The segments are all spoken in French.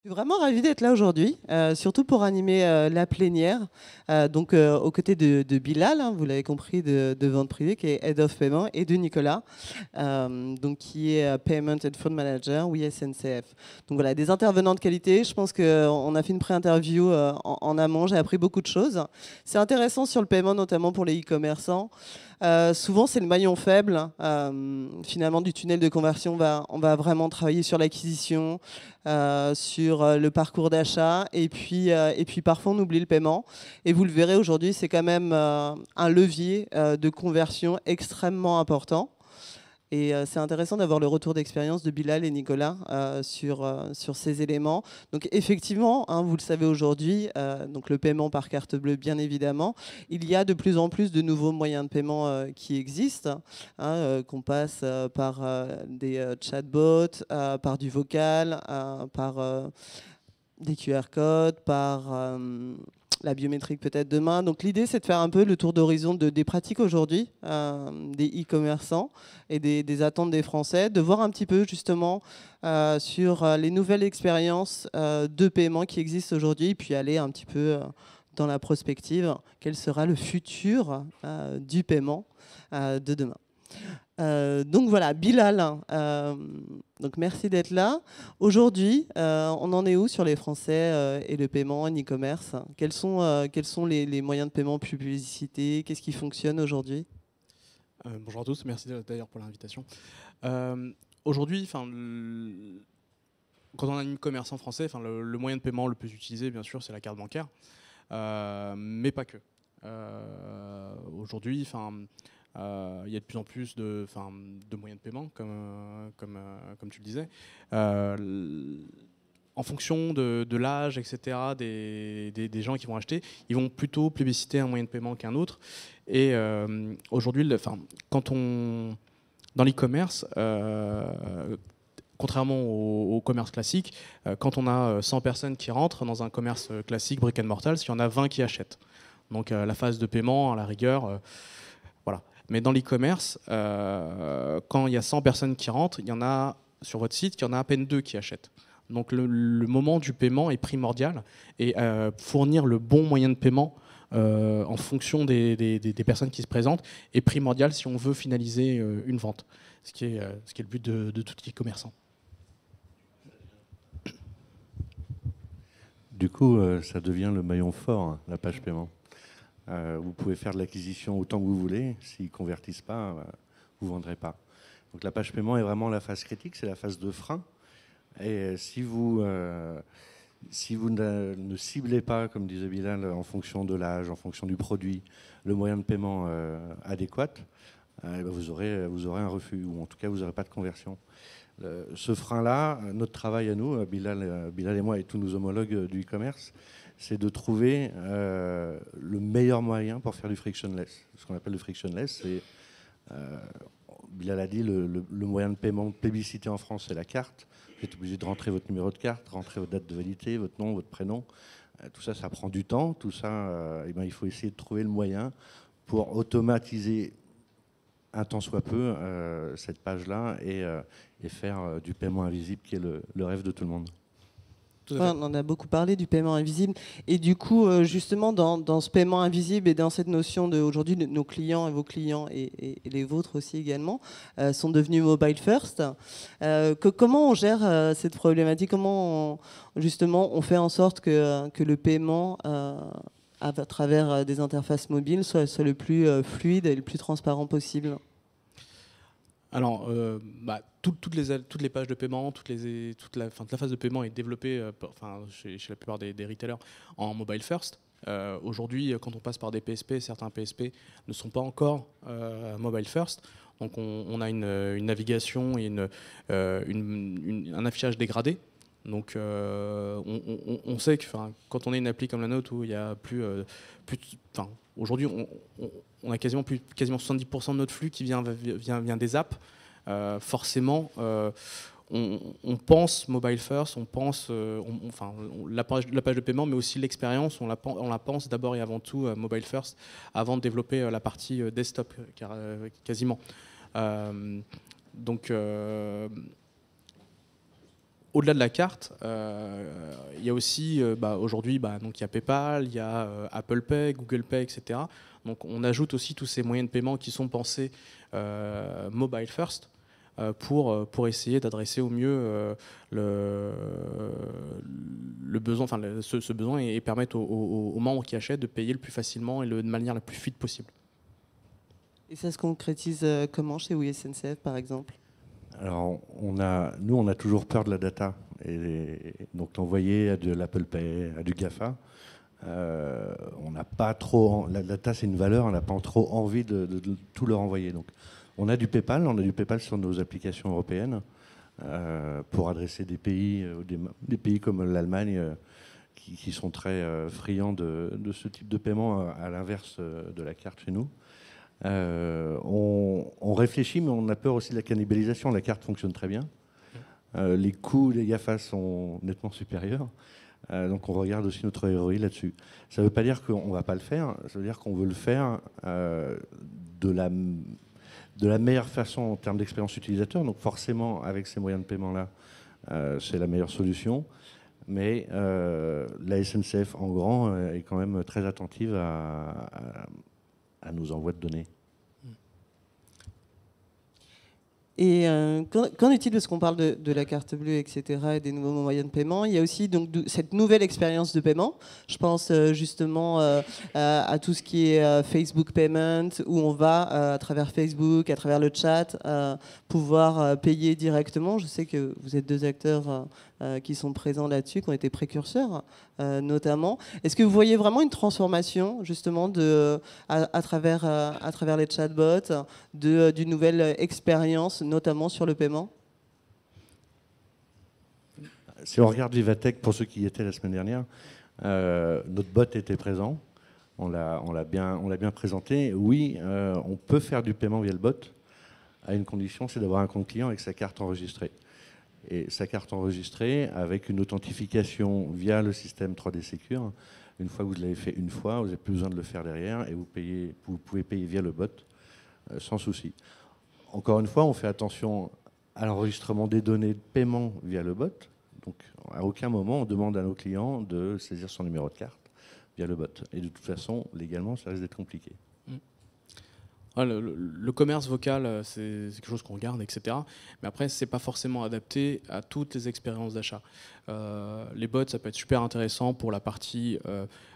Je suis vraiment ravie d'être là aujourd'hui, surtout pour animer la plénière, aux côtés de Bilal, hein, vous l'avez compris, de Vente Privée, qui est Head of Payment, et de Nicolas, qui est Payment and Fund Manager, oui, SNCF. Donc voilà, des intervenants de qualité. Je pense qu'on a fait une pré-interview en amont, j'ai appris beaucoup de choses. C'est intéressant sur le paiement, notamment pour les e-commerçants. Souvent, c'est le maillon faible. Finalement, du tunnel de conversion, on va vraiment travailler sur l'acquisition, sur le parcours d'achat, et puis parfois on oublie le paiement. Et vous le verrez aujourd'hui, c'est quand même un levier de conversion extrêmement important. Et c'est intéressant d'avoir le retour d'expérience de Bilal et Nicolas sur ces éléments. Donc effectivement, hein, vous le savez aujourd'hui, donc le paiement par carte bleue, bien évidemment, il y a de plus en plus de nouveaux moyens de paiement qui existent, hein, qu'on passe par des chatbots, par du vocal, par des QR codes, par la biométrique peut-être demain. Donc l'idée, c'est de faire un peu le tour d'horizon des pratiques aujourd'hui, des e-commerçants et des attentes des Français, de voir un petit peu justement sur les nouvelles expériences de paiement qui existent aujourd'hui, puis aller un petit peu dans la prospective, quel sera le futur du paiement de demain. Donc voilà, Bilal, donc merci d'être là. Aujourd'hui, on en est où sur les Français et le paiement en e-commerce? Quels sont les moyens de paiement publicité? Qu'est-ce qui fonctionne aujourd'hui? Bonjour à tous, merci d'ailleurs pour l'invitation. Aujourd'hui, quand on a un e-commerçant français, le moyen de paiement le plus utilisé, bien sûr, c'est la carte bancaire, mais pas que. Aujourd'hui, il y a de plus en plus de moyens de paiement, comme tu le disais. En fonction de l'âge, etc., des gens qui vont acheter, ils vont plutôt plébisciter un moyen de paiement qu'un autre. Et aujourd'hui, dans l'e-commerce, contrairement au commerce classique, quand on a 100 personnes qui rentrent dans un commerce classique, brick and mortar, il y en a 20 qui achètent. Donc la phase de paiement, à la rigueur, voilà. Mais dans l'e-commerce, quand il y a 100 personnes qui rentrent, il y en a sur votre site, il y en a à peine 2 qui achètent. Donc le moment du paiement est primordial et fournir le bon moyen de paiement en fonction des personnes qui se présentent est primordial si on veut finaliser une vente, ce qui est le but de tout e-commerçant. Du coup, ça devient le maillon fort, hein, la page paiement. Vous pouvez faire de l'acquisition autant que vous voulez. S'ils ne convertissent pas, vous ne vendrez pas. Donc la page paiement est vraiment la phase critique, c'est la phase de frein. Et si vous ne ciblez pas, comme disait Bilal, en fonction de l'âge, en fonction du produit, le moyen de paiement adéquat, vous aurez un refus, ou en tout cas vous n'aurez pas de conversion. Ce frein-là, notre travail à nous, Bilal et moi et tous nos homologues du e-commerce, c'est de trouver le meilleur moyen pour faire du frictionless. Ce qu'on appelle le frictionless, c'est, Bilal a dit, le moyen de paiement plébiscité en France, c'est la carte. Vous êtes obligé de rentrer votre numéro de carte, rentrer votre date de validité, votre nom, votre prénom. Tout ça, ça prend du temps. Tout ça, il faut essayer de trouver le moyen pour automatiser un tant soit peu cette page-là et faire du paiement invisible qui est le rêve de tout le monde. Ouais, on en a beaucoup parlé du paiement invisible. Et du coup, justement, dans ce paiement invisible et dans cette notion d'aujourd'hui, nos clients et vos clients et les vôtres aussi également sont devenus mobile first. Comment on gère cette problématique? Comment, justement, on fait en sorte que le paiement à travers des interfaces mobiles soit le plus fluide et le plus transparent possible? Alors, toutes les pages de paiement, toute la phase de paiement est développée chez la plupart des retailers en mobile first. Aujourd'hui, quand on passe par des PSP, certains PSP ne sont pas encore mobile first. Donc on a une navigation et un affichage dégradé. Donc on sait que quand on a une appli comme la nôtre où il y a aujourd'hui on a quasiment 70% de notre flux qui vient des apps. Forcément, on pense mobile first, on pense la page de paiement, mais aussi l'expérience, on la pense d'abord et avant tout mobile first, avant de développer la partie desktop quasiment. Donc au-delà de la carte, il y a aussi, aujourd'hui, donc il y a PayPal, il y a Apple Pay, Google Pay, etc. Donc on ajoute aussi tous ces moyens de paiement qui sont pensés mobile first pour essayer d'adresser au mieux le besoin, enfin ce besoin et permettre aux membres qui achètent de payer le plus facilement et de manière la plus fluide possible. Et ça se concrétise comment chez Oui SNCF, par exemple? Alors, nous, on a toujours peur de la data. Et donc, l'envoyer à de l'Apple Pay, à du GAFA, on n'a pas trop. La data, c'est une valeur, on n'a pas trop envie de tout leur envoyer. Donc, on a du PayPal sur nos applications européennes pour adresser des pays comme l'Allemagne qui sont très friands de ce type de paiement, à l'inverse de la carte chez nous. On réfléchit, mais on a peur aussi de la cannibalisation. La carte fonctionne très bien. Les coûts des GAFA sont nettement supérieurs. Donc on regarde aussi notre ROI là-dessus. Ça ne veut pas dire qu'on ne va pas le faire, ça veut dire qu'on veut le faire de la meilleure façon en termes d'expérience utilisateur. Donc forcément, avec ces moyens de paiement-là, c'est la meilleure solution. Mais la SNCF en grand est quand même très attentive à nos envois de données. Et qu'en est-il, parce qu'on parle de la carte bleue, etc., et des nouveaux moyens de paiement, il y a aussi donc cette nouvelle expérience de paiement. Je pense justement à tout ce qui est Facebook Payment, où on va, à travers Facebook, à travers le chat, pouvoir payer directement. Je sais que vous êtes deux acteurs qui sont présents là-dessus, qui ont été précurseurs notamment. Est-ce que vous voyez vraiment une transformation justement à travers les chatbots, d'une nouvelle expérience, notamment sur le paiement? Si on regarde Vivatech, pour ceux qui y étaient la semaine dernière, notre bot était présent. On l'a bien présenté. Oui, on peut faire du paiement via le bot, à une condition, c'est d'avoir un compte client avec sa carte enregistrée. Et sa carte enregistrée avec une authentification via le système 3D Secure. Une fois que vous l'avez fait une fois, vous n'avez plus besoin de le faire derrière et vous pouvez payer via le bot sans souci. Encore une fois, on fait attention à l'enregistrement des données de paiement via le bot. Donc, à aucun moment, on demande à nos clients de saisir son numéro de carte via le bot. Et de toute façon, légalement, ça risque d'être compliqué. Le commerce vocal, c'est quelque chose qu'on regarde, etc. Mais après, c'est pas forcément adapté à toutes les expériences d'achat. Les bots, ça peut être super intéressant pour la partie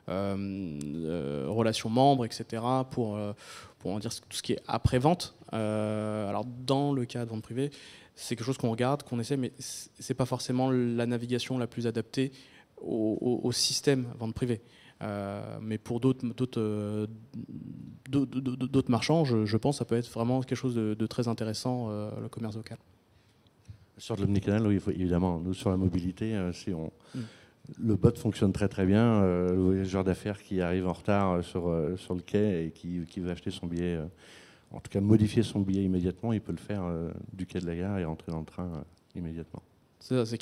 relations membres, etc. Pour en dire tout ce qui est après-vente. Alors, dans le cas de vente privée, c'est quelque chose qu'on regarde, qu'on essaie, mais c'est pas forcément la navigation la plus adaptée au système vente privée. Mais pour d'autres marchands, je pense que ça peut être vraiment quelque chose de très intéressant, le commerce vocal. Sur l'omnicanal, oui, évidemment. Nous, sur la mobilité, le bot fonctionne très très bien. Le voyageur d'affaires qui arrive en retard sur le quai et qui veut acheter son billet, en tout cas modifier son billet immédiatement, il peut le faire du quai de la gare et rentrer dans le train immédiatement. C'est ça, c'est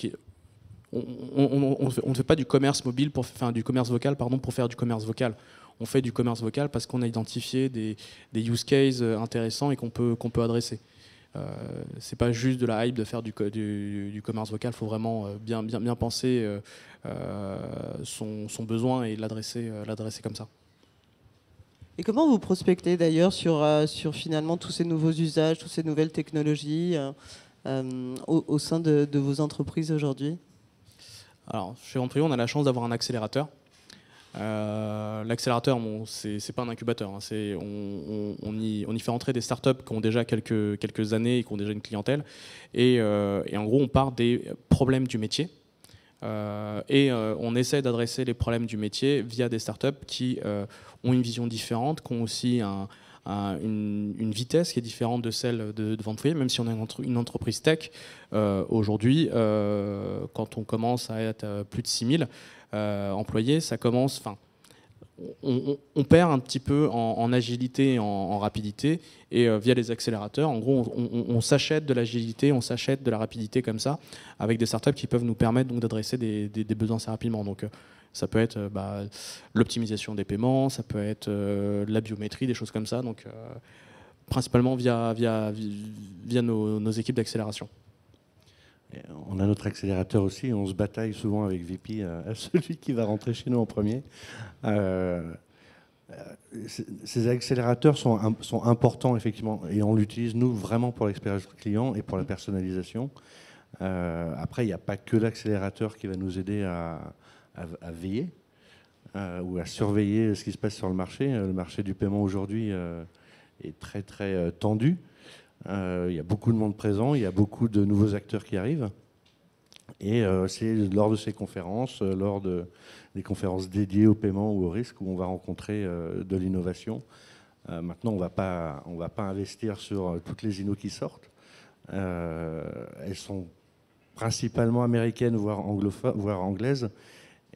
on ne fait pas du commerce mobile du commerce vocal pour faire du commerce vocal. On fait du commerce vocal parce qu'on a identifié des use cases intéressants et qu'on peut adresser. C'est pas juste de la hype de faire du commerce vocal. Il faut vraiment bien penser son besoin et l'adresser comme ça. Et comment vous prospectez d'ailleurs sur finalement tous ces nouveaux usages, toutes ces nouvelles technologies au sein de vos entreprises aujourd'hui? Alors, chez Vente Privée, on a la chance d'avoir un accélérateur. L'accélérateur, c'est pas un incubateur. Hein, on y fait entrer des startups qui ont déjà quelques années et qui ont déjà une clientèle. Et en gros, on part des problèmes du métier. On essaie d'adresser les problèmes du métier via des startups qui ont une vision différente, qui ont aussi une vitesse qui est différente de celle de Vente Privée, même si on est une entreprise tech. Aujourd'hui, quand on commence à être plus de 6000 employés, ça commence... On perd un petit peu en agilité, en rapidité, et via les accélérateurs, en gros, on s'achète de l'agilité, on s'achète de la rapidité comme ça, avec des startups qui peuvent nous permettre donc d'adresser des besoins assez rapidement. Donc, ça peut être l'optimisation des paiements, ça peut être la biométrie, des choses comme ça. Donc, principalement via nos équipes d'accélération. Et on a notre accélérateur aussi, on se bataille souvent avec VP à celui qui va rentrer chez nous en premier. Ces accélérateurs sont importants, effectivement, et on l'utilise, nous, vraiment pour l'expérience client et pour la personnalisation. Après, il n'y a pas que l'accélérateur qui va nous aider à veiller ou à surveiller ce qui se passe sur le marché. Le marché du paiement aujourd'hui est très, très tendu. Il y a beaucoup de monde présent, il y a beaucoup de nouveaux acteurs qui arrivent. Et c'est lors de ces conférences, lors des conférences dédiées au paiement ou au risque, où on va rencontrer de l'innovation. Maintenant, on ne va pas investir sur toutes les innos qui sortent. Elles sont principalement américaines, voire anglaises.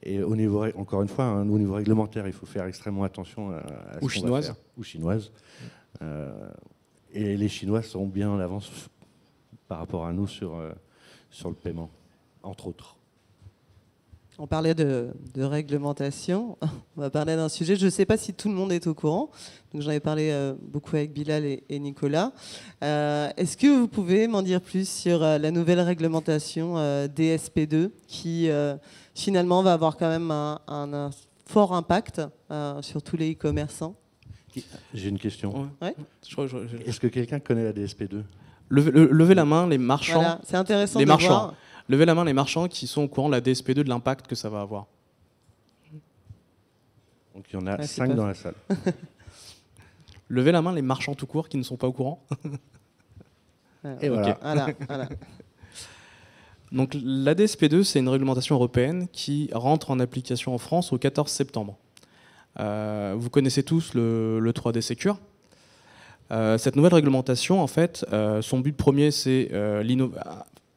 Et au niveau, encore une fois, au niveau réglementaire, il faut faire extrêmement attention à ce Ou qu'on va chinoises. faire. Ou chinoises. Et les Chinois sont bien en avance par rapport à nous sur le paiement, entre autres. On parlait de réglementation. On va parler d'un sujet. Je ne sais pas si tout le monde est au courant. Donc, j'en ai parlé beaucoup avec Bilal et Nicolas. Est-ce que vous pouvez m'en dire plus sur la nouvelle réglementation DSP2 qui finalement va avoir quand même un fort impact sur tous les e-commerçants? J'ai une question. Ouais. Est-ce que quelqu'un connaît la DSP2? Levez la main les marchands. Voilà, c'est intéressant les de marchands. voir. Levez la main les marchands qui sont au courant de la DSP2, de l'impact que ça va avoir. Donc il y en a Ouais, 5 dans la salle. Levez la main les marchands tout court qui ne sont pas au courant. Et voilà. Voilà. Donc la DSP2, c'est une réglementation européenne qui rentre en application en France au 14 septembre. Vous connaissez tous le 3D Secure. Cette nouvelle réglementation, en fait, son but premier, c'est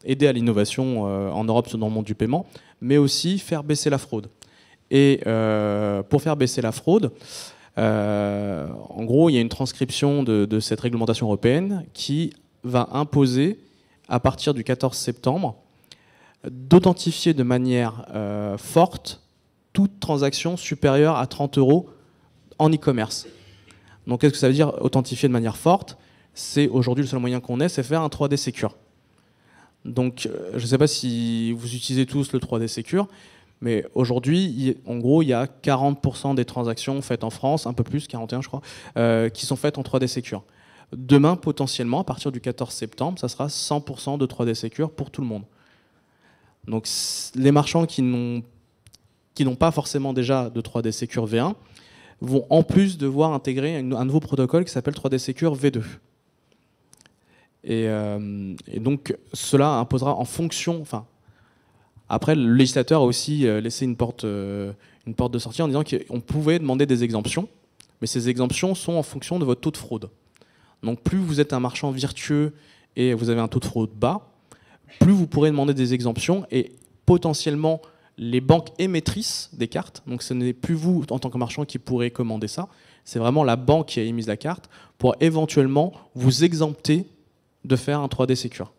aider à l'innovation en Europe dans le monde du paiement, mais aussi faire baisser la fraude. Et pour faire baisser la fraude, en gros, il y a une transcription de cette réglementation européenne qui va imposer, à partir du 14 septembre, d'authentifier de manière forte toute transaction supérieure à 30 € en e-commerce. Donc qu'est-ce que ça veut dire authentifier de manière forte? C'est aujourd'hui le seul moyen qu'on ait, c'est faire un 3D Secure. Donc je ne sais pas si vous utilisez tous le 3D Secure, mais aujourd'hui, en gros, il y a 40% des transactions faites en France, un peu plus, 41 je crois, qui sont faites en 3D Secure. Demain, potentiellement, à partir du 14 septembre, ça sera 100% de 3D Secure pour tout le monde. Donc les marchands qui n'ont pas forcément déjà de 3D Secure V1 vont en plus devoir intégrer un nouveau protocole qui s'appelle 3D Secure V2. Et donc cela imposera en fonction... Après, le législateur a aussi laissé une porte de sortie en disant qu'on pouvait demander des exemptions, mais ces exemptions sont en fonction de votre taux de fraude. Donc plus vous êtes un marchand vertueux et vous avez un taux de fraude bas, plus vous pourrez demander des exemptions et potentiellement les banques émettrices des cartes, donc ce n'est plus vous en tant que marchand qui pourrez commander ça, c'est vraiment la banque qui a émis la carte pour éventuellement vous exempter de faire un 3D Secure.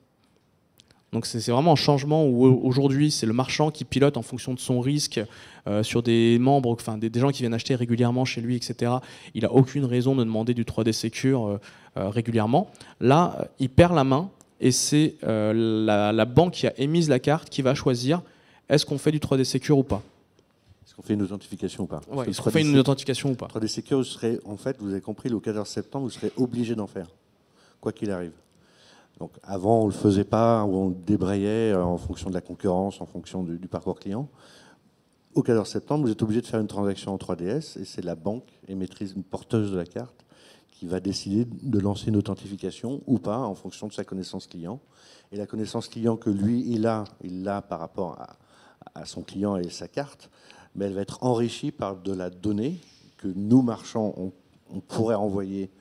Donc c'est vraiment un changement où aujourd'hui c'est le marchand qui pilote en fonction de son risque sur des membres, enfin des gens qui viennent acheter régulièrement chez lui, etc. Il n'a aucune raison de demander du 3D Secure régulièrement. Là, il perd la main et c'est la banque qui a émis la carte qui va choisir est-ce qu'on fait du 3D Secure ou pas. Est-ce qu'on fait une authentification ou pas? Ouais, est-ce qu'on fait une authentification ou pas? 3D Secure, en fait, vous avez compris, le 14 septembre, vous serez obligé d'en faire, quoi qu'il arrive. Donc avant, on ne le faisait pas, ou on débrayait en fonction de la concurrence, en fonction du parcours client. Au 14 septembre, vous êtes obligé de faire une transaction en 3DS, et c'est la banque émettrice, une porteuse de la carte, qui va décider de lancer une authentification ou pas, en fonction de sa connaissance client. Et la connaissance client que lui, il l'a par rapport à son client et sa carte, mais elle va être enrichie par de la donnée que nous, marchands, on pourrait envoyer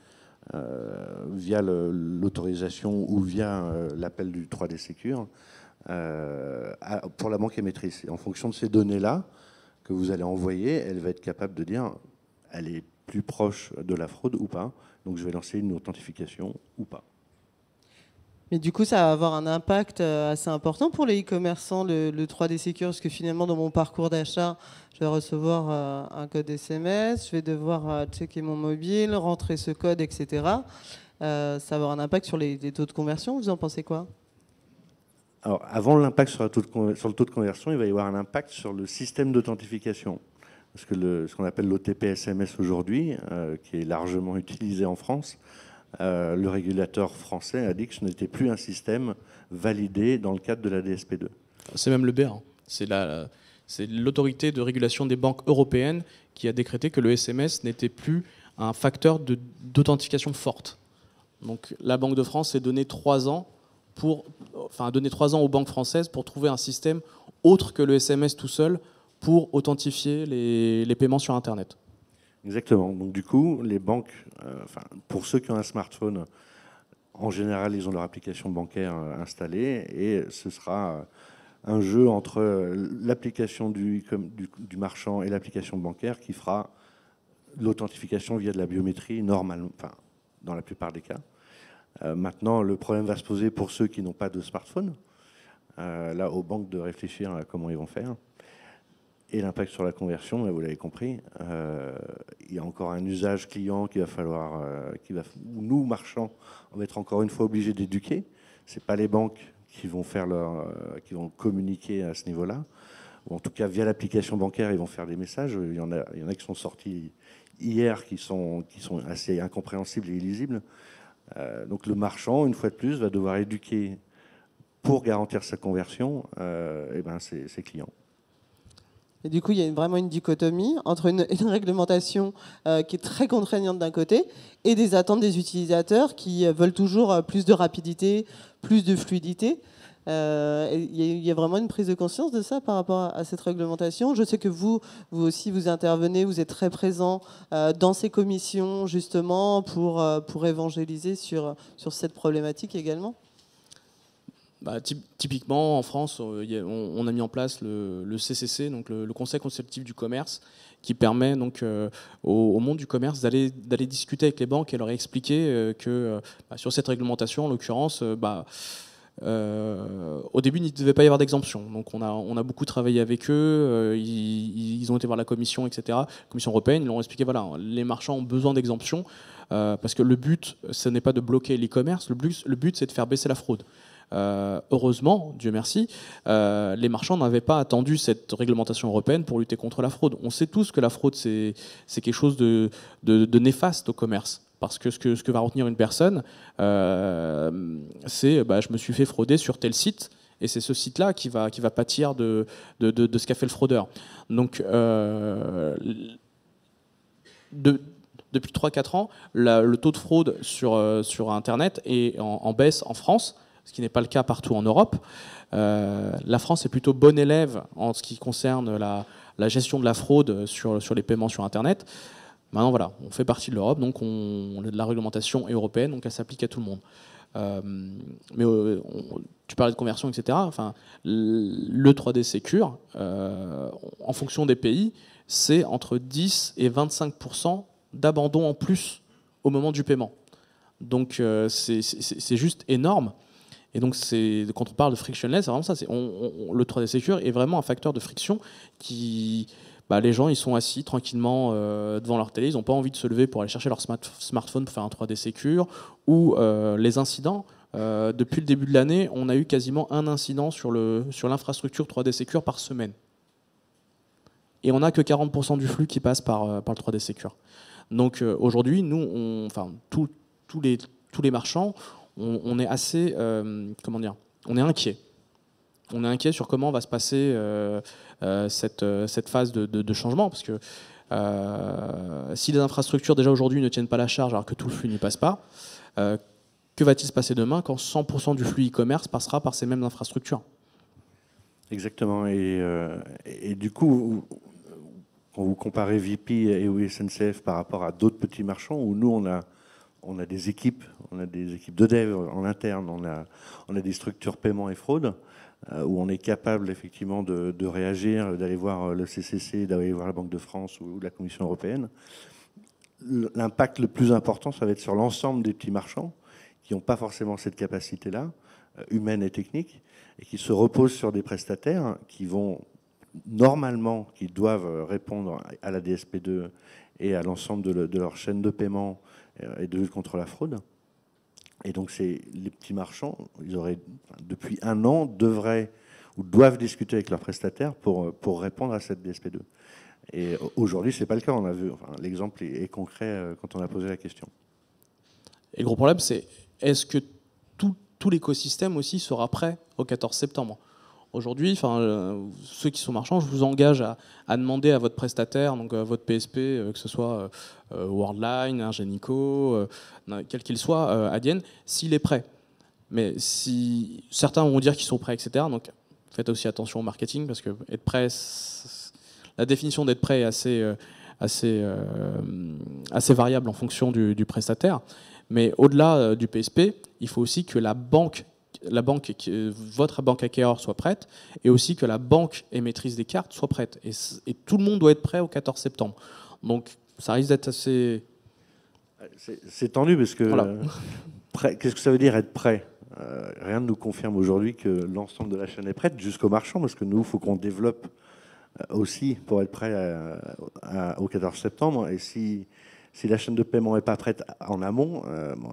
via l'autorisation ou via l'appel du 3D Secure pour la banque émettrice. Et en fonction de ces données-là que vous allez envoyer, elle va être capable de dire elle est plus proche de la fraude ou pas, donc je vais lancer une authentification ou pas. Mais du coup, ça va avoir un impact assez important pour les e-commerçants, le 3D Secure, parce que finalement, dans mon parcours d'achat, je vais recevoir un code SMS, je vais devoir checker mon mobile, rentrer ce code, etc. Ça va avoir un impact sur les taux de conversion, vous en pensez quoi? Alors, avant l'impact sur le taux de conversion, il va y avoir un impact sur le système d'authentification. Parce que ce qu'on appelle l'OTP-SMS aujourd'hui, qui est largement utilisé en France, le régulateur français a dit que ce n'était plus un système validé dans le cadre de la DSP2. C'est même le BER. C'est l'autorité de régulation des banques européennes qui a décrété que le SMS n'était plus un facteur d'authentification forte. Donc la Banque de France s'est donné 3 ans aux banques françaises pour trouver un système autre que le SMS tout seul pour authentifier les paiements sur Internet. Exactement. Donc du coup, les banques, pour ceux qui ont un smartphone, en général, ils ont leur application bancaire installée et ce sera un jeu entre l'application du marchand et l'application bancaire qui fera l'authentification via de la biométrie normale, dans la plupart des cas. Maintenant, le problème va se poser pour ceux qui n'ont pas de smartphone. Là, aux banques de réfléchir à comment ils vont faire. Et l'impact sur la conversion, vous l'avez compris, il y a encore un usage client qu'il va falloir, où nous, marchands, on va être encore une fois obligés d'éduquer. Ce n'est pas les banques qui vont communiquer à ce niveau-là. Ou en tout cas, via l'application bancaire, ils vont faire des messages. Il y en a qui sont sortis hier qui sont assez incompréhensibles et illisibles. Donc le marchand, une fois de plus, va devoir éduquer pour garantir sa conversion ses clients. Et du coup, il y a vraiment une dichotomie entre une réglementation qui est très contraignante d'un côté et des attentes des utilisateurs qui veulent toujours plus de rapidité, plus de fluidité. Il y a vraiment une prise de conscience de ça par rapport à cette réglementation. Je sais que vous aussi, vous intervenez, vous êtes très présent dans ces commissions justement pour évangéliser sur cette problématique également. Typiquement, en France, on a mis en place le CCC, donc le Conseil consultatif du commerce, qui permet donc au monde du commerce d'aller discuter avec les banques et leur expliquer que sur cette réglementation, en l'occurrence, au début, il ne devait pas y avoir d'exemption. Donc on a beaucoup travaillé avec eux, ils ont été voir la Commission, etc., la Commission européenne, ils leur ont expliqué, voilà, les marchands ont besoin d'exemption, parce que le but, ce n'est pas de bloquer l'e-commerce, le but, c'est de faire baisser la fraude. Heureusement, Dieu merci, les marchands n'avaient pas attendu cette réglementation européenne pour lutter contre la fraude. On sait tous que la fraude, c'est quelque chose de néfaste au commerce. Parce que ce que va retenir une personne, c'est je me suis fait frauder sur tel site, et c'est ce site-là qui va pâtir de ce qu'a fait le fraudeur. Donc, depuis 3-4 ans, le taux de fraude sur Internet est en baisse en France, ce qui n'est pas le cas partout en Europe. La France est plutôt bon élève en ce qui concerne la gestion de la fraude sur les paiements sur Internet. Maintenant, voilà, on fait partie de l'Europe, donc la réglementation est européenne, donc elle s'applique à tout le monde. Mais tu parlais de conversion, etc. Enfin, le 3D Secure, en fonction des pays, c'est entre 10 et 25% d'abandon en plus au moment du paiement. Donc c'est juste énorme. Et donc quand on parle de frictionless, c'est vraiment ça. Le 3D Secure est vraiment un facteur de friction qui... les gens, ils sont assis tranquillement devant leur télé, ils n'ont pas envie de se lever pour aller chercher leur smartphone pour faire un 3D Secure. Ou les incidents. Depuis le début de l'année, on a eu quasiment un incident sur l'infrastructure 3D Secure par semaine. Et on n'a que 40% du flux qui passe par le 3D Secure. Donc aujourd'hui, nous, tous les marchands, on est assez, on est inquiet. On est inquiet sur comment va se passer cette phase de changement, parce que si les infrastructures déjà aujourd'hui ne tiennent pas la charge alors que tout le flux n'y passe pas, que va-t-il se passer demain quand 100% du flux e-commerce passera par ces mêmes infrastructures? Exactement. Et du coup, quand vous comparez VP et SNCF par rapport à d'autres petits marchands, où nous, on a des équipes de dev en interne, on a des structures paiement et fraude, où on est capable effectivement de réagir, d'aller voir le CCC, d'aller voir la Banque de France ou la Commission européenne. L'impact le plus important, ça va être sur l'ensemble des petits marchands qui n'ont pas forcément cette capacité-là, humaine et technique, et qui se reposent sur des prestataires qui doivent répondre à la DSP2 et à l'ensemble de leur chaîne de paiement et de lutte contre la fraude. Et donc les petits marchands, ils auraient, depuis 1 an, devraient ou doivent discuter avec leurs prestataires pour répondre à cette DSP2. Et aujourd'hui, ce n'est pas le cas. On a vu, l'exemple est concret quand on a posé la question. Et le gros problème, c'est est-ce que tout l'écosystème aussi sera prêt au 14 septembre? Aujourd'hui, ceux qui sont marchands, je vous engage à demander à votre prestataire, donc à votre PSP, que ce soit Worldline, Ingenico, quel qu'il soit, Adyen, s'il est prêt. Mais si certains vont dire qu'ils sont prêts, etc. Donc faites aussi attention au marketing, parce que être prêt, la définition d'être prêt est assez variable en fonction du prestataire. Mais au-delà du PSP, il faut aussi que votre banque acquéreur soit prête, et aussi que la banque émettrice des cartes soit prête. Et tout le monde doit être prêt au 14 septembre. Donc ça risque d'être assez... C'est tendu parce que... Voilà. Qu'est-ce que ça veut dire être prêt? Rien ne nous confirme aujourd'hui que l'ensemble de la chaîne est prête, jusqu'au marchand, parce que nous, il faut qu'on développe aussi pour être prêt au 14 septembre. Et si la chaîne de paiement n'est pas prête en amont,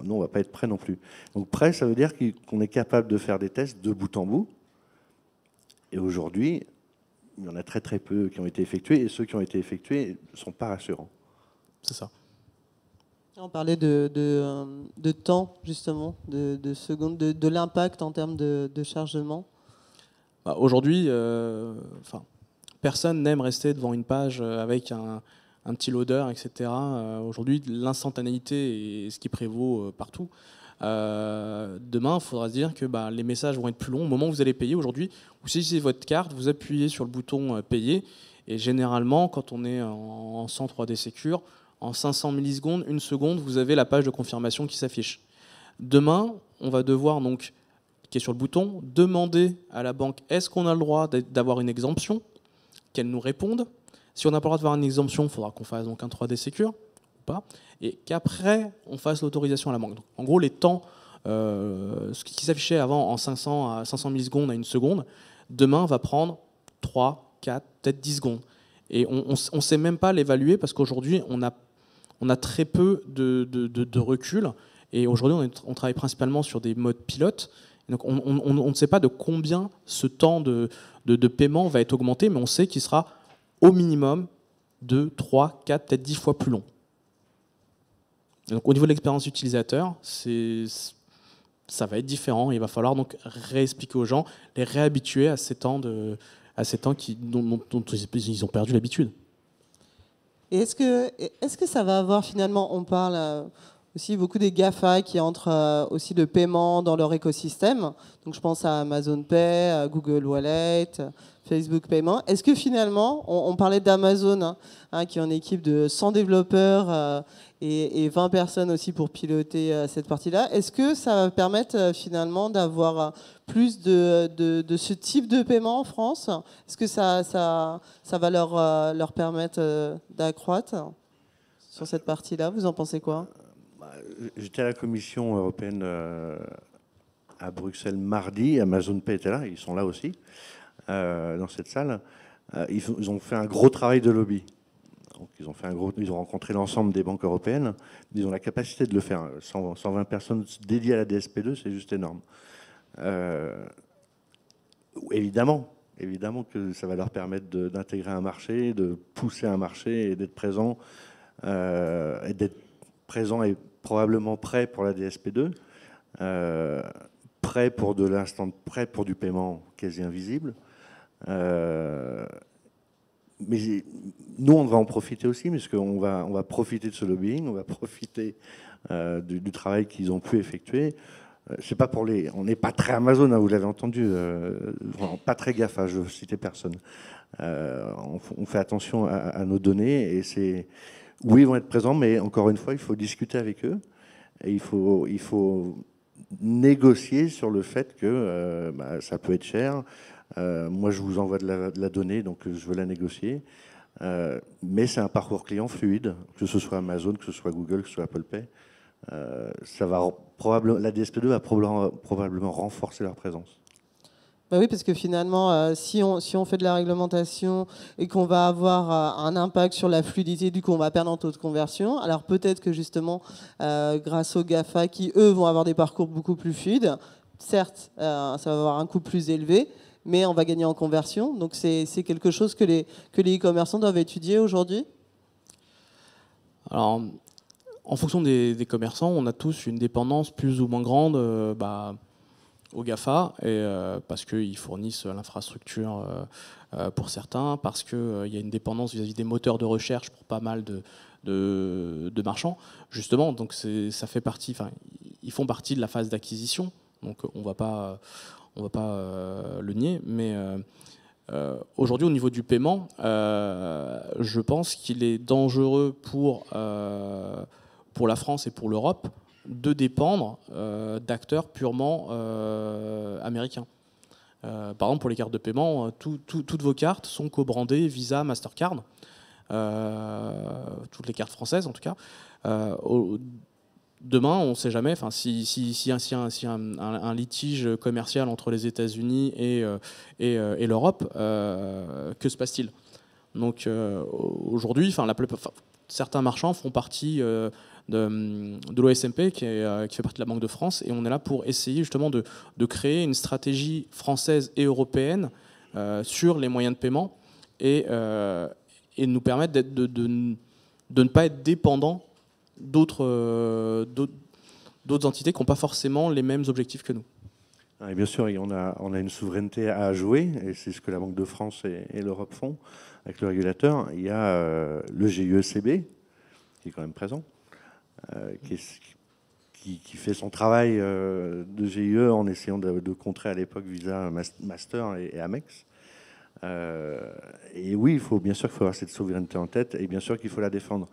nous, on ne va pas être prêt non plus. Donc prêt, ça veut dire qu'on est capable de faire des tests de bout en bout. Et aujourd'hui, il y en a très très peu qui ont été effectués, et ceux qui ont été effectués ne sont pas rassurants. C'est ça. On parlait de temps, justement, de secondes, de l'impact en termes de chargement. Aujourd'hui, personne n'aime rester devant une page avec un petit loader, etc. Aujourd'hui, l'instantanéité est ce qui prévaut partout. Demain, il faudra se dire que les messages vont être plus longs. Au moment où vous allez payer, aujourd'hui, vous saisissez votre carte, vous appuyez sur le bouton payer, et généralement, quand on est en 103D Secure, en 500 millisecondes, 1 seconde, vous avez la page de confirmation qui s'affiche. Demain, on va devoir donc cliquer sur le bouton, demander à la banque est-ce qu'on a le droit d'avoir une exemption, qu'elle nous réponde. Si on n'a pas le droit d'avoir une exemption, il faudra qu'on fasse donc un 3D Secure ou pas, et qu'après on fasse l'autorisation à la banque. Donc, en gros, les temps, ce qui s'affichait avant en 500 millisecondes à 1 seconde, demain va prendre 3, 4, peut-être 10 secondes. Et on ne sait même pas l'évaluer parce qu'aujourd'hui, on a très peu de recul. Et aujourd'hui, on travaille principalement sur des modes pilotes. Et donc, on ne sait pas de combien ce temps de paiement va être augmenté, mais on sait qu'il sera au minimum 2, 3, 4, peut-être 10 fois plus long. Et donc, au niveau de l'expérience utilisateur, ça va être différent. Il va falloir donc réexpliquer aux gens, les réhabituer à ces temps dont ils ont perdu l'habitude. Et est-ce que ça va avoir finalement, on parle aussi beaucoup des GAFA qui entrent aussi de paiement dans leur écosystème. Donc je pense à Amazon Pay, à Google Wallet, Facebook Paiement. Est-ce que finalement, on parlait d'Amazon, qui est en équipe de 100 développeurs et 20 personnes aussi pour piloter cette partie-là. Est-ce que ça va permettre finalement d'avoir plus de ce type de paiement en France? Est-ce que ça va leur permettre d'accroître sur cette partie-là? Vous en pensez quoi? J'étais à la Commission européenne à Bruxelles mardi. Amazon Pay était là, ils sont là aussi, dans cette salle. Ils ont fait un gros travail de lobby. Donc, ils ont rencontré l'ensemble des banques européennes. Ils ont la capacité de le faire. 120 personnes dédiées à la DSP2, c'est juste énorme. Évidemment que ça va leur permettre d'intégrer un marché, de pousser un marché et d'être présent, et probablement prêt pour la DSP2, prêt pour du paiement quasi invisible. Mais nous, on va en profiter aussi, parce qu'on va profiter de ce lobbying, on va profiter du travail qu'ils ont pu effectuer. C'est pas pour on n'est pas très Amazon, vous l'avez entendu, pas très GAFA, je ne citais personne. On fait attention à nos données, et oui, ils vont être présents, mais encore une fois, il faut discuter avec eux, et il faut négocier sur le fait que ça peut être cher. Moi, je vous envoie de la donnée, donc je veux la négocier. Mais c'est un parcours client fluide, que ce soit Amazon, que ce soit Google, que ce soit Apple Pay. La DSP2 va probablement renforcer leur présence. Bah oui, parce que finalement, si on fait de la réglementation et qu'on va avoir un impact sur la fluidité, du coup, on va perdre en taux de conversion. Alors peut-être que justement, grâce aux GAFA, qui eux vont avoir des parcours beaucoup plus fluides, certes, ça va avoir un coût plus élevé, mais on va gagner en conversion. Donc c'est quelque chose que les e-commerçants doivent étudier aujourd'hui. Alors, en fonction des commerçants, on a tous une dépendance plus ou moins grande aux GAFA, parce qu'ils fournissent l'infrastructure pour certains, parce qu'il y a une dépendance vis-à-vis des moteurs de recherche pour pas mal de marchands. Justement, donc ça fait partie, enfin, ils font partie de la phase d'acquisition, donc on va pas le nier, mais aujourd'hui, au niveau du paiement, je pense qu'il est dangereux pour la France et pour l'Europe de dépendre d'acteurs purement américains. Par exemple, pour les cartes de paiement, toutes vos cartes sont co-brandées Visa, Mastercard, toutes les cartes françaises en tout cas. Demain, on ne sait jamais. Enfin, si un litige commercial entre les États-Unis et l'Europe, que se passe-t-il? Donc aujourd'hui, certains marchands font partie de l'OSMP qui fait partie de la Banque de France, et on est là pour essayer justement de créer une stratégie française et européenne sur les moyens de paiement et nous permettre de ne pas être dépendant d'autres entités qui n'ont pas forcément les mêmes objectifs que nous. Et bien sûr, on a une souveraineté à jouer, et c'est ce que la Banque de France et l'Europe font avec le régulateur. Il y a le GIECB, qui est quand même présent, qui fait son travail de GIE en essayant de contrer à l'époque Visa, Master et Amex. Et oui, bien sûr qu'il faut avoir cette souveraineté en tête, et bien sûr qu'il faut la défendre.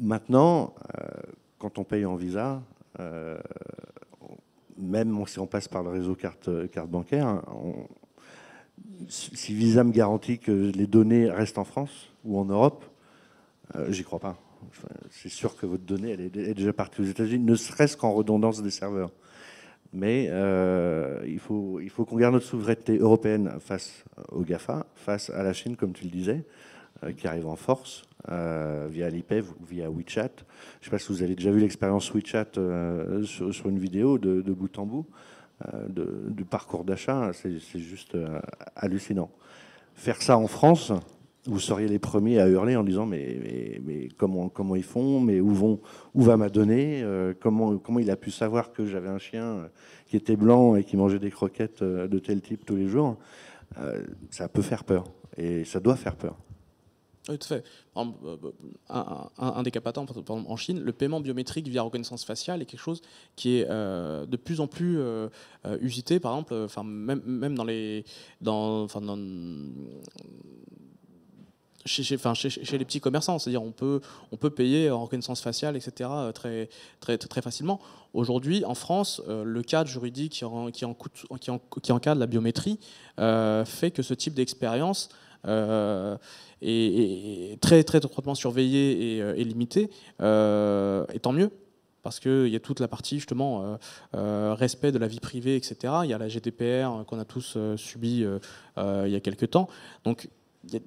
Maintenant, quand on paye en Visa, même si on passe par le réseau carte bancaire, si Visa me garantit que les données restent en France ou en Europe, j'y crois pas. C'est sûr que votre donnée elle est déjà partie aux États-Unis, ne serait-ce qu'en redondance des serveurs. Mais il faut qu'on garde notre souveraineté européenne face aux GAFA, face à la Chine, comme tu le disais, qui arrive en force via l'IPEV ou via WeChat. Je ne sais pas si vous avez déjà vu l'expérience WeChat sur une vidéo de bout en bout du parcours d'achat. C'est juste hallucinant. Faire ça en France, vous seriez les premiers à hurler en disant mais comment ils font, mais où va ma donnée, comment il a pu savoir que j'avais un chien qui était blanc et qui mangeait des croquettes de tel type tous les jours. Ça peut faire peur, et ça doit faire peur. Oui, tout à fait. Un des cas patents, par exemple, en Chine, le paiement biométrique via reconnaissance faciale est quelque chose qui est de plus en plus usité, par exemple, même chez les petits commerçants. C'est-à-dire on peut payer en reconnaissance faciale, etc., très, très, très facilement. Aujourd'hui, en France, le cadre juridique qui encadre la biométrie fait que ce type d'expérience est très, très étroitement surveillé et limité, et tant mieux. Parce qu'il y a toute la partie justement respect de la vie privée, etc. Il y a la GDPR qu'on a tous subi il y a quelques temps. Donc il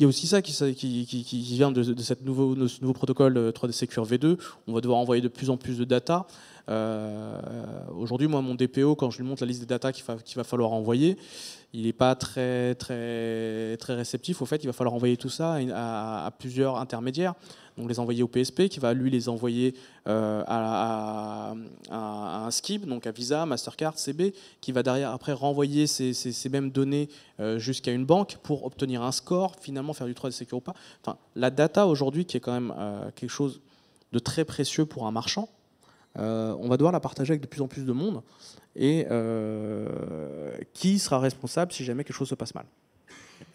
y a aussi ça qui vient de ce nouveau protocole 3D Secure V2. On va devoir envoyer de plus en plus de data. Aujourd'hui, moi, mon DPO, quand je lui montre la liste des data qu'il va falloir envoyer, il n'est pas très, très, très réceptif. Au fait, il va falloir envoyer tout ça à plusieurs intermédiaires. Donc les envoyer au PSP, qui va lui les envoyer à un SCIB, donc à Visa, Mastercard, CB, qui va derrière après renvoyer ces mêmes données jusqu'à une banque pour obtenir un score, finalement faire du 3D Secure ou pas. Enfin, la data aujourd'hui, qui est quand même quelque chose de très précieux pour un marchand, on va devoir la partager avec de plus en plus de monde. Et qui sera responsable si jamais quelque chose se passe mal?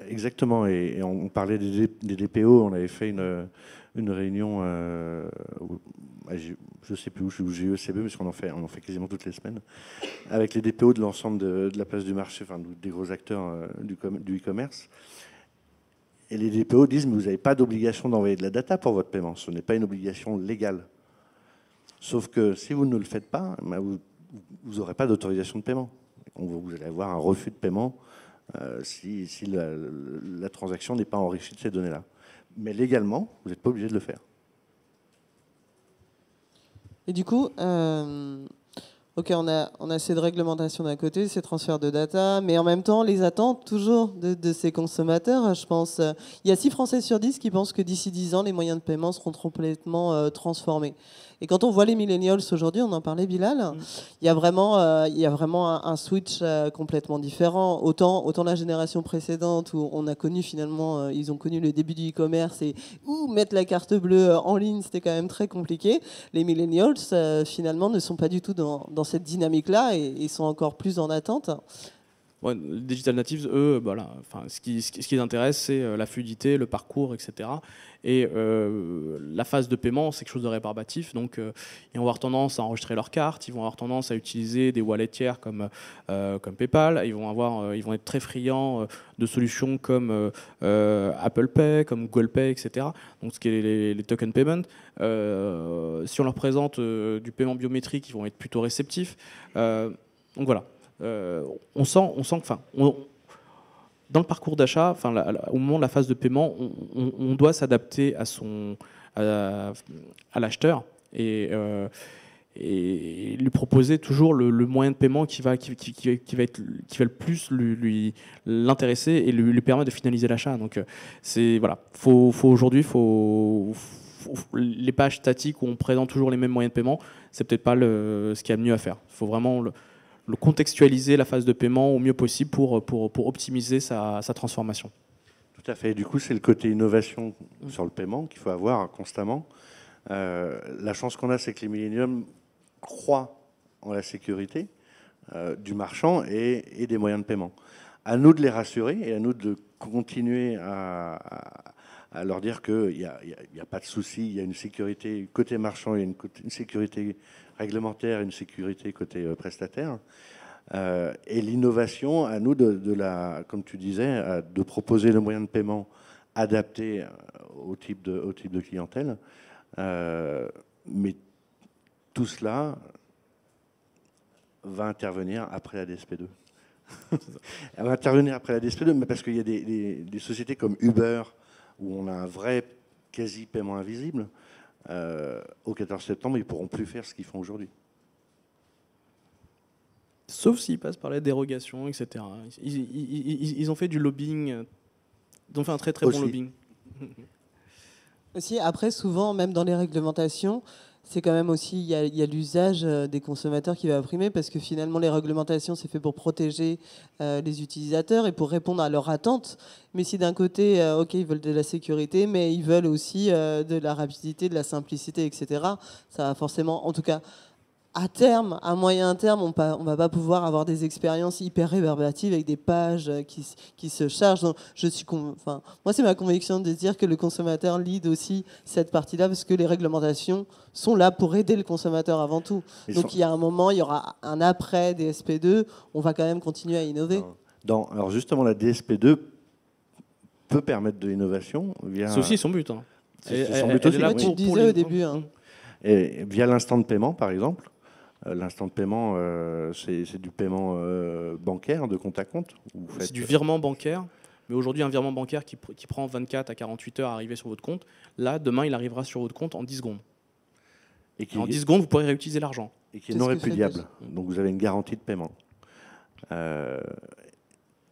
Exactement. Et on parlait des DPO. On avait fait une réunion, je ne sais plus où, je suis au GECB, parce qu'on en fait quasiment toutes les semaines, avec les DPO de l'ensemble de la place du marché, enfin des gros acteurs du e-commerce. Et les DPO disent, mais vous n'avez pas d'obligation d'envoyer de la data pour votre paiement. Ce n'est pas une obligation légale. Sauf que si vous ne le faites pas, vous n'aurez pas d'autorisation de paiement. Vous allez avoir un refus de paiement si la transaction n'est pas enrichie de ces données-là. Mais légalement, vous n'êtes pas obligé de le faire. Et du coup, ok, on a cette réglementation d'un côté, ces transferts de data, mais en même temps, les attentes toujours de ces consommateurs. Je pense, il y a 6 Français sur 10 qui pensent que d'ici 10 ans, les moyens de paiement seront complètement transformés. Et quand on voit les millennials aujourd'hui, on en parlait Bilal, il y a vraiment un switch complètement différent. Autant la génération précédente où on a connu finalement, ils ont connu le début du e-commerce et mettre la carte bleue en ligne, c'était quand même très compliqué. Les millennials finalement ne sont pas du tout dans cette dynamique-là et sont encore plus en attente. Ouais, les digital natives, eux, voilà, ce qui les intéresse, c'est la fluidité, le parcours, etc. Et la phase de paiement, c'est quelque chose de rébarbatif. Donc, ils vont avoir tendance à enregistrer leur carte, ils vont avoir tendance à utiliser des wallets tiers comme PayPal, ils vont être très friands de solutions comme Apple Pay, comme Google Pay, etc. Donc, ce qui est les token payment. Si on leur présente du paiement biométrique, ils vont être plutôt réceptifs. Donc voilà. On sent que, dans le parcours d'achat, au moment de la phase de paiement, on doit s'adapter à l'acheteur et lui proposer toujours le moyen de paiement qui va le plus l'intéresser et lui permettre de finaliser l'achat. Donc aujourd'hui, les pages statiques où on présente toujours les mêmes moyens de paiement, c'est peut-être pas ce qu'il y a de mieux à faire. Il faut vraiment le contextualiser, la phase de paiement au mieux possible pour optimiser sa transformation. Tout à fait. Du coup, c'est le côté innovation sur le paiement qu'il faut avoir constamment. La chance qu'on a, c'est que les milléniums croient en la sécurité du marchand et des moyens de paiement. À nous de les rassurer et à nous de continuer à leur dire qu'il n'y a pas de souci, il y a une sécurité côté marchand, il y a une sécurité réglementaire, une sécurité côté prestataire. Et l'innovation, à nous, comme tu disais, de proposer le moyen de paiement adapté au type de clientèle. Mais tout cela va intervenir après la DSP2. Elle va intervenir après la DSP2, mais parce qu'il y a des sociétés comme Uber, où on a un vrai quasi-paiement invisible. Au 14 septembre, ils ne pourront plus faire ce qu'ils font aujourd'hui. Sauf s'ils passent par la dérogation, etc. Ils ont fait du lobbying, ils ont fait un très très bon lobbying. Aussi, après, souvent, même dans les réglementations, c'est quand même aussi, il y a l'usage des consommateurs qui va primer, parce que finalement, les réglementations, c'est fait pour protéger les utilisateurs et pour répondre à leurs attentes. Mais si d'un côté, ok, ils veulent de la sécurité, mais ils veulent aussi de la rapidité, de la simplicité, etc., ça va forcément, en tout cas, à terme, à moyen terme, on va pas pouvoir avoir des expériences hyper réverbératives avec des pages qui se chargent. Donc, moi, c'est ma conviction de dire que le consommateur lead aussi cette partie-là, parce que les réglementations sont là pour aider le consommateur avant tout. Donc, il y a un moment, il y aura un après DSP2, on va quand même continuer à innover. Alors justement, la DSP2 peut permettre de l'innovation. C'est aussi son but. Hein. C'est son but aussi. Tu disais au début. Hein. Et via l'instant de paiement, par exemple. L'instant de paiement, c'est du paiement bancaire, de compte à compte. C'est du virement bancaire. Mais aujourd'hui, un virement bancaire qui prend 24 à 48 heures à arriver sur votre compte, là, demain, il arrivera sur votre compte en 10 secondes. En 10 secondes, vous pourrez réutiliser l'argent. Et qui est non répudiable. Donc vous avez une garantie de paiement.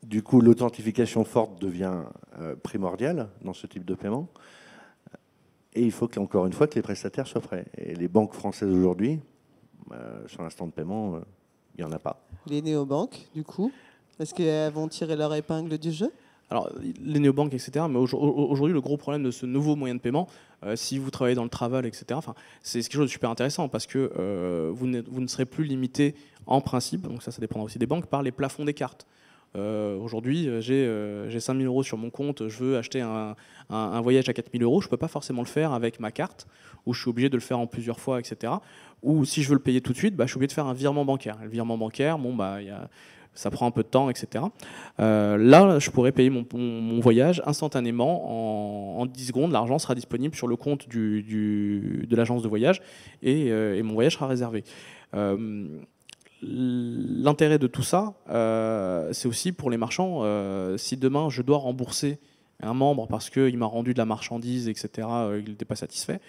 Du coup, l'authentification forte devient primordiale dans ce type de paiement. Et il faut encore une fois que les prestataires soient prêts. Et les banques françaises aujourd'hui, sur l'instant de paiement, il n'y en a pas. Les néobanques, du coup, est-ce qu'elles vont tirer leur épingle du jeu ? Alors, les néobanques, etc. Mais aujourd'hui, le gros problème de ce nouveau moyen de paiement, si vous travaillez dans le travel, etc., c'est quelque chose de super intéressant parce que vous ne serez plus limité en principe, donc ça dépendra aussi des banques, par les plafonds des cartes. Aujourd'hui, j'ai 5 000 € sur mon compte, je veux acheter un voyage à 4 000 €, je ne peux pas forcément le faire avec ma carte, ou je suis obligé de le faire en plusieurs fois, etc. Ou si je veux le payer tout de suite, je suis obligé de faire un virement bancaire. Et le virement bancaire, ça prend un peu de temps, etc. Là, je pourrais payer mon voyage instantanément, en 10 secondes, l'argent sera disponible sur le compte de l'agence de voyage et mon voyage sera réservé. l'intérêt de tout ça, c'est aussi pour les marchands. Si demain je dois rembourser un membre parce qu'il m'a rendu de la marchandise, etc., il n'était pas satisfait,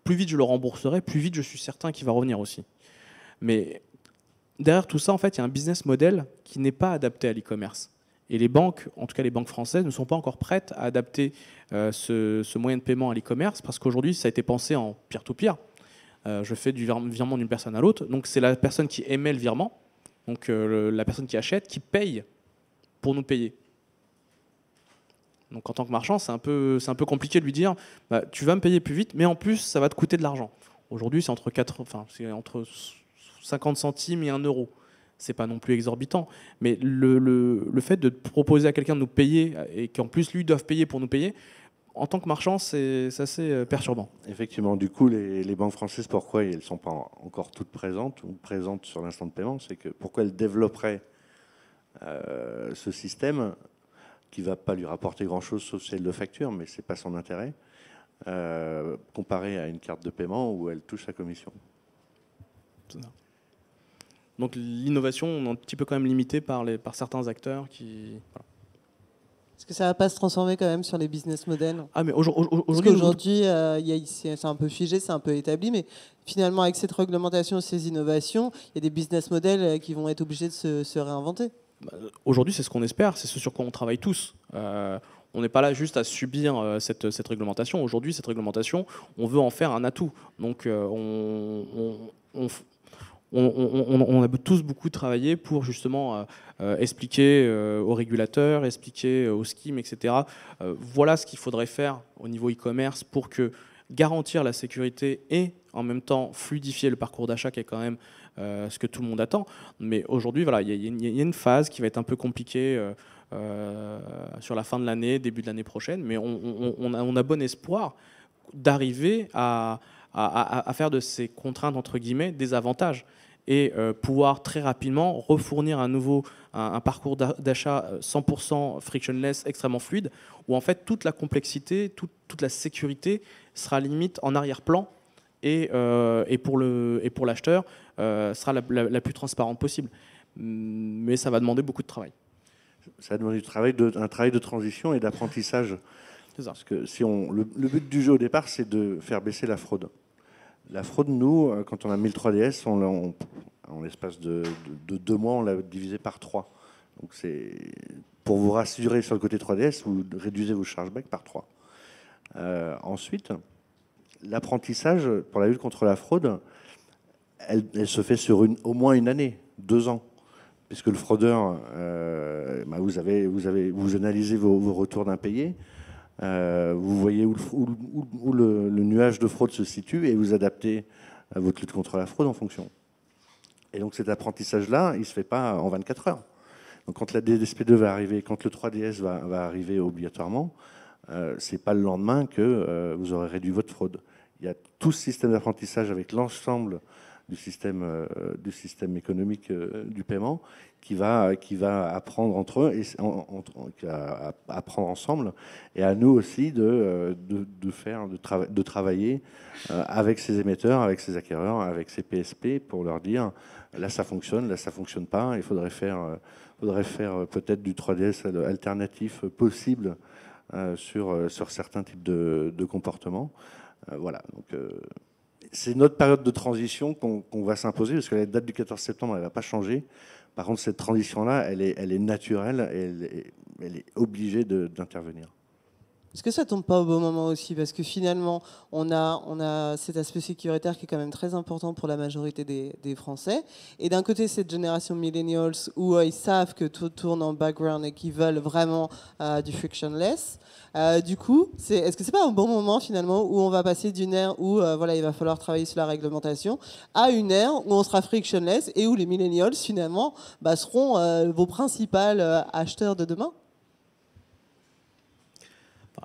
plus vite je le rembourserai, plus vite je suis certain qu'il va revenir aussi. Mais derrière tout ça, en fait, il y a un business model qui n'est pas adapté à l'e-commerce. Et les banques, en tout cas les banques françaises, ne sont pas encore prêtes à adapter ce moyen de paiement à l'e-commerce parce qu'aujourd'hui, ça a été pensé en peer-to-peer. Je fais du virement d'une personne à l'autre. Donc, c'est la personne qui émet le virement, donc la personne qui achète, qui paye pour nous payer. Donc, en tant que marchand, c'est un peu compliqué de lui dire bah, tu vas me payer plus vite, mais en plus, ça va te coûter de l'argent. Aujourd'hui, c'est entre 50 centimes et 1 euro. C'est pas non plus exorbitant, mais le fait de proposer à quelqu'un de nous payer et qu'en plus lui doive payer pour nous payer, en tant que marchand, c'est assez perturbant. Effectivement, du coup, les banques françaises, pourquoi elles ne sont pas encore toutes présentes ou présentes sur l'instant de paiement, c'est que pourquoi elles développeraient ce système qui ne va pas lui rapporter grand-chose sauf si elle le facture, mais ce n'est pas son intérêt, comparé à une carte de paiement où elle touche sa commission. C'est ça. Donc l'innovation, on est un petit peu quand même limité par certains acteurs qui... Voilà. Est-ce que ça ne va pas se transformer quand même sur les business models? Ah, mais Parce qu'aujourd'hui, c'est un peu figé, c'est un peu établi, mais finalement, avec cette réglementation, ces innovations, il y a des business models qui vont être obligés de se réinventer. Aujourd'hui, c'est ce qu'on espère, c'est ce sur quoi on travaille tous. On n'est pas là juste à subir cette réglementation. Aujourd'hui, cette réglementation, on veut en faire un atout. Donc, on a tous beaucoup travaillé pour justement expliquer aux régulateurs, expliquer aux schemes, etc. Voilà ce qu'il faudrait faire au niveau e-commerce pour que garantir la sécurité et en même temps fluidifier le parcours d'achat qui est quand même ce que tout le monde attend. Mais aujourd'hui, voilà, il y a une phase qui va être un peu compliquée sur la fin de l'année, début de l'année prochaine, mais on a bon espoir d'arriver à faire de ces contraintes, entre guillemets, des avantages et pouvoir très rapidement refournir un parcours d'achat 100% frictionless, extrêmement fluide, où en fait toute la complexité, toute la sécurité sera limite en arrière-plan et pour l'acheteur sera la plus transparente possible. Mais ça va demander beaucoup de travail. Ça va demander un travail de transition et d'apprentissage. C'est ça. Parce que le but du jeu au départ, c'est de faire baisser la fraude. La fraude, nous, quand on a mis le 3DS, en l'espace de 2 mois, on l'a divisé par 3. Donc c'est pour vous rassurer sur le côté 3DS, vous réduisez vos chargebacks par 3. Ensuite, l'apprentissage pour la lutte contre la fraude, elle se fait sur au moins une année, 2 ans. Puisque le fraudeur, vous analysez vos retours d'impayés, vous voyez où le nuage de fraude se situe et vous adaptez votre lutte contre la fraude en fonction. Et donc cet apprentissage-là, il ne se fait pas en 24 heures. Donc quand la DSP2 va arriver, quand le 3DS va arriver obligatoirement, ce n'est pas le lendemain que vous aurez réduit votre fraude. Il y a tout ce système d'apprentissage avec l'ensemble du système économique du paiement qui va apprendre entre eux et qui va apprendre ensemble, et à nous aussi de travailler avec ces émetteurs, avec ces acquéreurs, avec ces PSP pour leur dire là ça fonctionne pas, il faudrait faire peut-être du 3DS alternatif possible sur certains types de comportements. Voilà, donc c'est notre période de transition qu'on va s'imposer, parce que la date du 14 septembre, elle ne va pas changer. Par contre, cette transition-là, elle est naturelle et elle est obligée d'intervenir. Est-ce que ça tombe pas au bon moment aussi? Parce que finalement, on a cet aspect sécuritaire qui est quand même très important pour la majorité des Français. Et d'un côté, cette génération millennials où ils savent que tout tourne en background et qu'ils veulent vraiment du frictionless. Du coup, est-ce que c'est pas un bon moment finalement où on va passer d'une ère où il va falloir travailler sur la réglementation à une ère où on sera frictionless et où les millennials finalement seront vos principaux acheteurs de demain?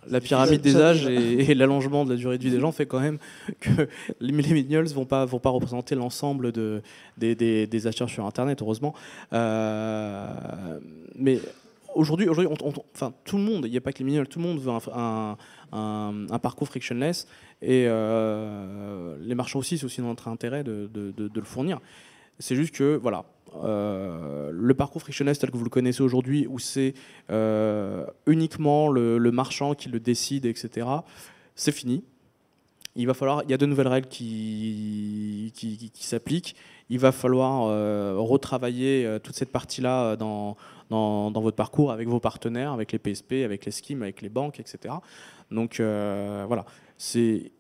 La pyramide des âges et l'allongement de la durée de vie des gens fait quand même que les millennials vont pas représenter l'ensemble des acheteurs sur Internet, heureusement. Mais aujourd'hui, tout le monde, il n'y a pas que les millennials, tout le monde veut un parcours frictionless, et les marchands aussi, c'est aussi notre intérêt de le fournir. C'est juste que, voilà, le parcours frictionless tel que vous le connaissez aujourd'hui, où c'est uniquement le marchand qui le décide, etc., c'est fini. Il y a de nouvelles règles qui s'appliquent. Il va falloir retravailler toute cette partie-là dans votre parcours avec vos partenaires, avec les PSP, avec les schemes, avec les banques, etc. Donc voilà, c'est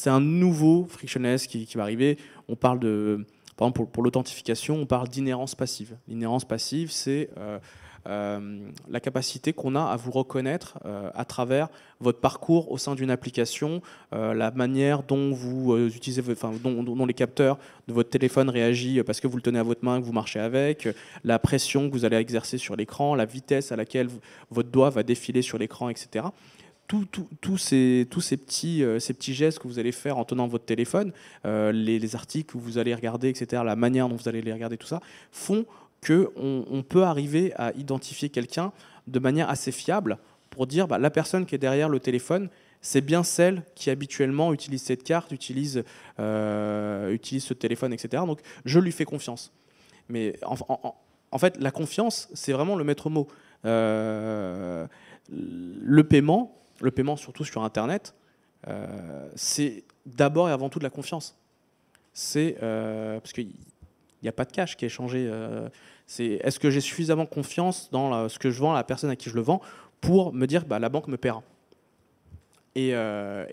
un nouveau frictionless qui va arriver. On parle de, par exemple, pour l'authentification, on parle d'inhérence passive. L'inhérence passive, c'est la capacité qu'on a à vous reconnaître à travers votre parcours au sein d'une application, la manière dont vous utilisez, dont les capteurs de votre téléphone réagissent parce que vous le tenez à votre main, que vous marchez avec, la pression que vous allez exercer sur l'écran, la vitesse à laquelle votre doigt va défiler sur l'écran, etc. Tous ces petits gestes que vous allez faire en tenant votre téléphone, les articles que vous allez regarder, etc., la manière dont vous allez les regarder, tout ça, font qu'on peut arriver à identifier quelqu'un de manière assez fiable pour dire la personne qui est derrière le téléphone, c'est bien celle qui habituellement utilise cette carte, utilise ce téléphone, etc. Donc je lui fais confiance. Mais en fait, la confiance, c'est vraiment le maître mot. Le paiement, surtout sur Internet, c'est d'abord et avant tout de la confiance. C'est parce qu'il n'y a pas de cash qui est échangé. Est-ce que j'ai suffisamment confiance dans ce que je vends à la personne à qui je le vends pour me dire la banque me paiera. Et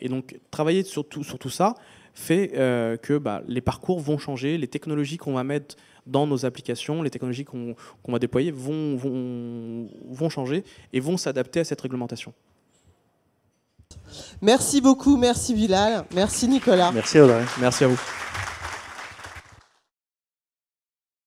donc travailler sur tout ça fait que les parcours vont changer, les technologies qu'on va mettre dans nos applications, les technologies qu'on va déployer vont changer et vont s'adapter à cette réglementation. Merci beaucoup, merci Bilal, merci Nicolas. Merci Audrey. Merci à vous.